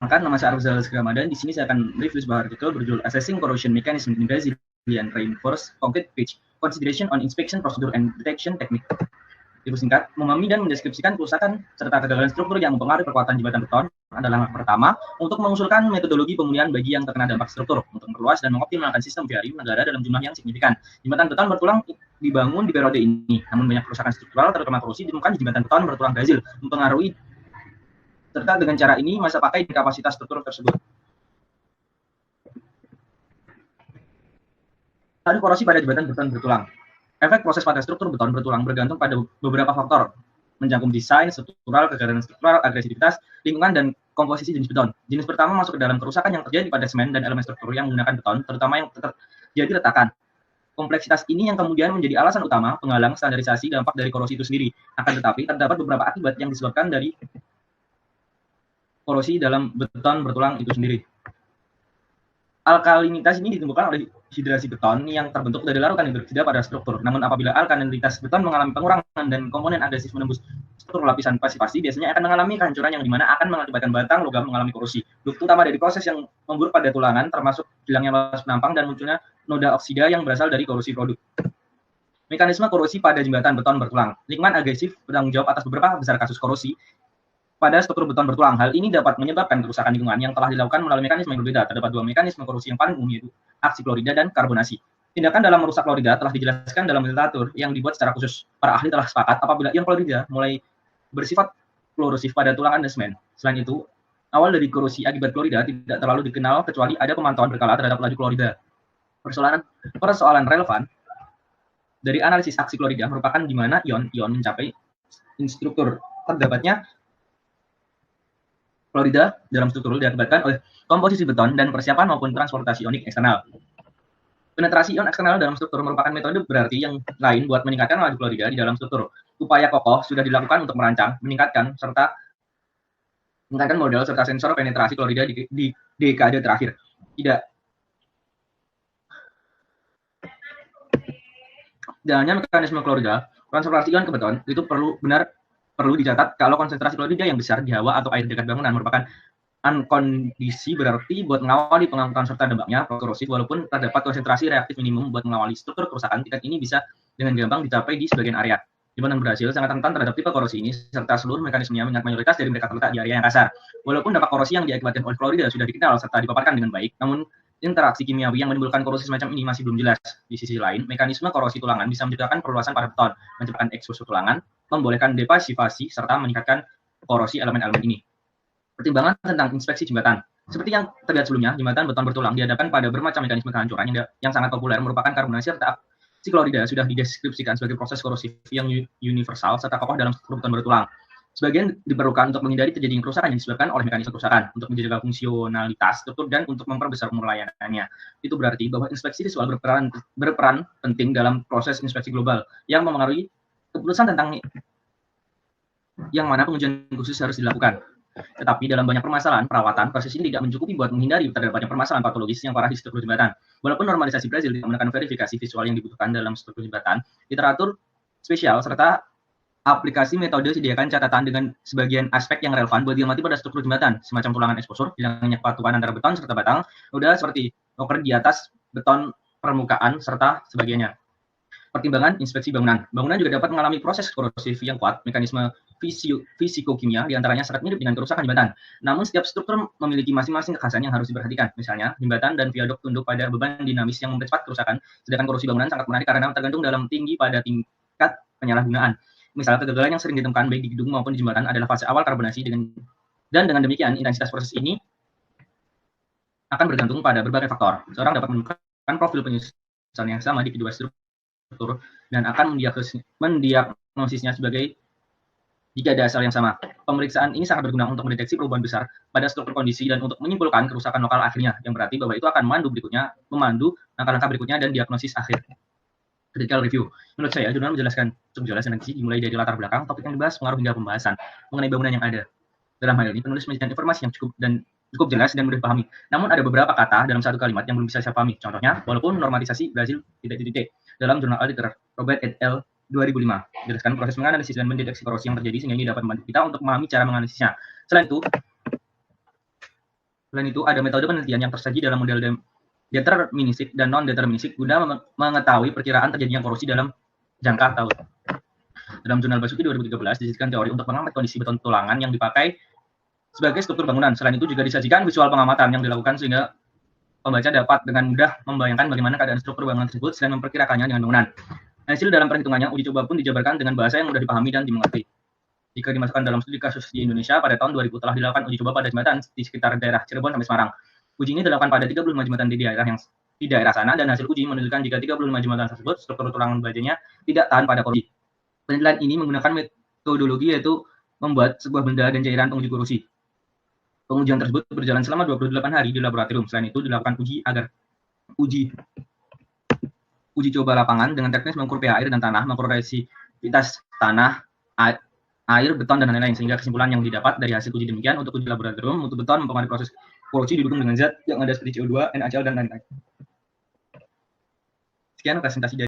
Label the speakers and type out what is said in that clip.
Speaker 1: Perkenalkan, nama saya Arzal Ramadan. Di sini saya akan review sebuah artikel berjudul Assessing Corrosion Mechanism in Brazilian Reinforced Concrete Pitch, Consideration on Inspection Procedure and Detection Technique. Dipersingkat, memahami dan mendeskripsikan kerusakan serta kegagalan struktur yang mempengaruhi kekuatan jembatan beton adalah langkah pertama untuk mengusulkan metodologi pemulihan bagi yang terkena dampak struktur untuk memperluas dan mengoptimalkan sistem VRI negara dalam jumlah yang signifikan. Jembatan beton bertulang dibangun di periode ini, namun banyak kerusakan struktural terutama korosi ditemukan di jembatan beton bertulang Brazil, mempengaruhi serta dengan cara ini masa pakai di kapasitas struktur tersebut. Ada korosi pada jembatan beton bertulang. Efek proses pada struktur beton bertulang bergantung pada beberapa faktor, mencakup desain, struktural, kegagalan struktural, agresivitas, lingkungan, dan komposisi jenis beton. Jenis pertama masuk ke dalam kerusakan yang terjadi pada semen dan elemen struktur yang menggunakan beton, terutama yang terjadi retakan. Kompleksitas ini yang kemudian menjadi alasan utama penghalang standarisasi dampak dari korosi itu sendiri. Akan tetapi, terdapat beberapa akibat yang disebabkan dari korosi dalam beton bertulang itu sendiri. Alkalinitas ini ditemukan oleh hidrasi beton yang terbentuk dari larutan hidroksida pada struktur. Namun apabila alkalinitas beton mengalami pengurangan dan komponen agresif menembus struktur lapisan pasif-pasif, biasanya akan mengalami kehancuran yang dimana akan mengakibatkan batang logam mengalami korosi. Bukti utama dari proses yang memburuk pada tulangan termasuk hilangnya batas penampang dan munculnya noda oksida yang berasal dari korosi produk. Mekanisme korosi pada jembatan beton bertulang. Lingkungan agresif bertanggung jawab atas beberapa besar kasus korosi pada struktur beton bertulang. Hal ini dapat menyebabkan kerusakan lingkungan yang telah dilakukan melalui mekanisme yang berbeda. Terdapat dua mekanisme korosi yang paling umum, yaitu aksi klorida dan karbonasi. Tindakan dalam merusak klorida telah dijelaskan dalam literatur yang dibuat secara khusus. Para ahli telah sepakat apabila ion klorida mulai bersifat korosif pada tulangan dan semen. Selain itu, awal dari korosi akibat klorida tidak terlalu dikenal kecuali ada pemantauan berkala terhadap laju klorida. Persoalan relevan dari analisis aksi klorida merupakan di mana ion mencapai struktur. Terdapatnya klorida dalam struktur diakibatkan oleh komposisi beton dan persiapan maupun transportasi ionik eksternal. Penetrasi ion eksternal dalam struktur merupakan metode berarti yang lain buat meningkatkan laju klorida di dalam struktur. Upaya kokoh sudah dilakukan untuk merancang, meningkatkan model serta sensor penetrasi klorida di dekade terakhir. Tidak hanya mekanisme klorida, transportasi ion ke beton itu perlu dicatat kalau konsentrasi klorida yang besar di hawa atau air dekat bangunan merupakan kondisi berarti buat mengawali pengangkutan serta dampaknya korosif. Walaupun terdapat konsentrasi reaktif minimum buat mengawali struktur kerusakan, tingkat ini bisa dengan gampang dicapai di sebagian area. Jembatan Brasil sangat rentan terhadap tipe korosi ini serta seluruh mekanismenya mayoritas dari mereka terletak di area yang kasar. Walaupun dampak korosi yang diakibatkan oleh klorida sudah dikenal serta dipaparkan dengan baik, namun interaksi kimiawi yang menimbulkan korosi semacam ini masih belum jelas. Di sisi lain, mekanisme korosi tulangan bisa menciptakan perluasan pada beton, menciptakan eksposur tulangan, membolehkan depasifasi, serta meningkatkan korosi elemen-elemen ini. Pertimbangan tentang inspeksi jembatan. Seperti yang terlihat sebelumnya, jembatan beton bertulang dihadapkan pada bermacam mekanisme kehancuran yang sangat populer merupakan karbonasi serta aksi klorida sudah dideskripsikan sebagai proses korosif yang universal serta kokoh dalam struktur beton bertulang. Sebagian diperlukan untuk menghindari terjadinya kerusakan yang disebabkan oleh mekanisme kerusakan, untuk menjaga fungsionalitas struktur dan untuk memperbesar umur layanannya. Itu berarti bahwa inspeksi visual berperan penting dalam proses inspeksi global yang memengaruhi keputusan tentang yang mana pengujian khusus harus dilakukan. Tetapi dalam banyak permasalahan perawatan, proses ini tidak mencukupi buat menghindari terdapat permasalahan patologis yang parah di struktur jembatan. Walaupun normalisasi Brazil tidak menggunakan verifikasi visual yang dibutuhkan dalam struktur jembatan, literatur spesial serta aplikasi metode sediakan catatan dengan sebagian aspek yang relevan buat diamati pada struktur jembatan, semacam tulangan eksposur, hilangnya kepatuhan antara beton serta batang, noda seperti oker di atas beton permukaan, serta sebagainya. Pertimbangan inspeksi bangunan. Bangunan juga dapat mengalami proses korosif yang kuat, mekanisme fisikokimia diantaranya sangat mirip dengan kerusakan jembatan. Namun setiap struktur memiliki masing-masing kekhasan yang harus diperhatikan. Misalnya, jembatan dan viaduk tunduk pada beban dinamis yang mempercepat kerusakan, sedangkan korosi bangunan sangat menarik karena tergantung dalam tinggi pada tingkat penyalahgunaan. Misal, kegagalan yang sering ditemukan baik di gedung maupun di jembatan adalah fase awal karbonasi dan dengan demikian intensitas proses ini akan bergantung pada berbagai faktor. Seorang dapat menemukan profil penyusunan yang sama di kedua struktur dan akan mendiagnosisnya sebagai jika ada asal yang sama. Pemeriksaan ini sangat berguna untuk mendeteksi perubahan besar pada struktur kondisi dan untuk menyimpulkan kerusakan lokal akhirnya, yang berarti bahwa itu akan memandu langkah-langkah berikutnya dan diagnosis akhir. Critical review. Menurut saya, jurnal menjelaskan cukup jelas dan rinci, dimulai dari latar belakang, topik yang dibahas, pengaruh hingga pembahasan mengenai bangunan yang ada. Dalam hal ini, penulis menyajikan informasi yang cukup jelas dan mudah dipahami. Namun ada beberapa kata dalam satu kalimat yang belum bisa saya pahami. Contohnya, walaupun normalisasi Brazil tidak dalam jurnal Auditor Robert et al. 2005. Jelaskan proses menganalisis dan mendeteksi korosi yang terjadi sehingga ini dapat membantu kita untuk memahami cara menganalisisnya. Selain itu, Selain itu, ada metode penelitian yang tersaji dalam model deterministik dan non-deterministik guna mengetahui perkiraan terjadinya korosi dalam jangka tahun. Dalam jurnal Basuki 2013 disajikan teori untuk mengamati kondisi beton tulangan yang dipakai sebagai struktur bangunan. Selain itu juga disajikan visual pengamatan yang dilakukan sehingga pembaca dapat dengan mudah membayangkan bagaimana keadaan struktur bangunan tersebut selain memperkirakannya dengan bangunan. Hasil dalam perhitungannya, uji coba pun dijabarkan dengan bahasa yang mudah dipahami dan dimengerti. Jika dimasukkan dalam studi kasus di Indonesia, pada tahun 2000 telah dilakukan uji coba pada jembatan di sekitar daerah Cirebon sampai Semarang. Uji ini dilakukan pada 35 jembatan di daerah sana, dan hasil uji menunjukkan jika 35 jembatan tersebut struktur tulangan bajanya tidak tahan pada korosi. Penelitian ini menggunakan metodologi yaitu membuat sebuah benda dan cairan penguji korosi. Pengujian tersebut berjalan selama 28 hari di laboratorium. Selain itu dilakukan uji coba lapangan dengan teknis mengukur pH air dan tanah, mengukur resistivitas tanah, air, beton, dan lain-lain, sehingga kesimpulan yang didapat dari hasil uji demikian untuk uji laboratorium mutu beton mempengaruhi proses korosi didukung dengan zat yang ada seperti CO2, NaCl, dan lain-lain. Sekian presentasi dari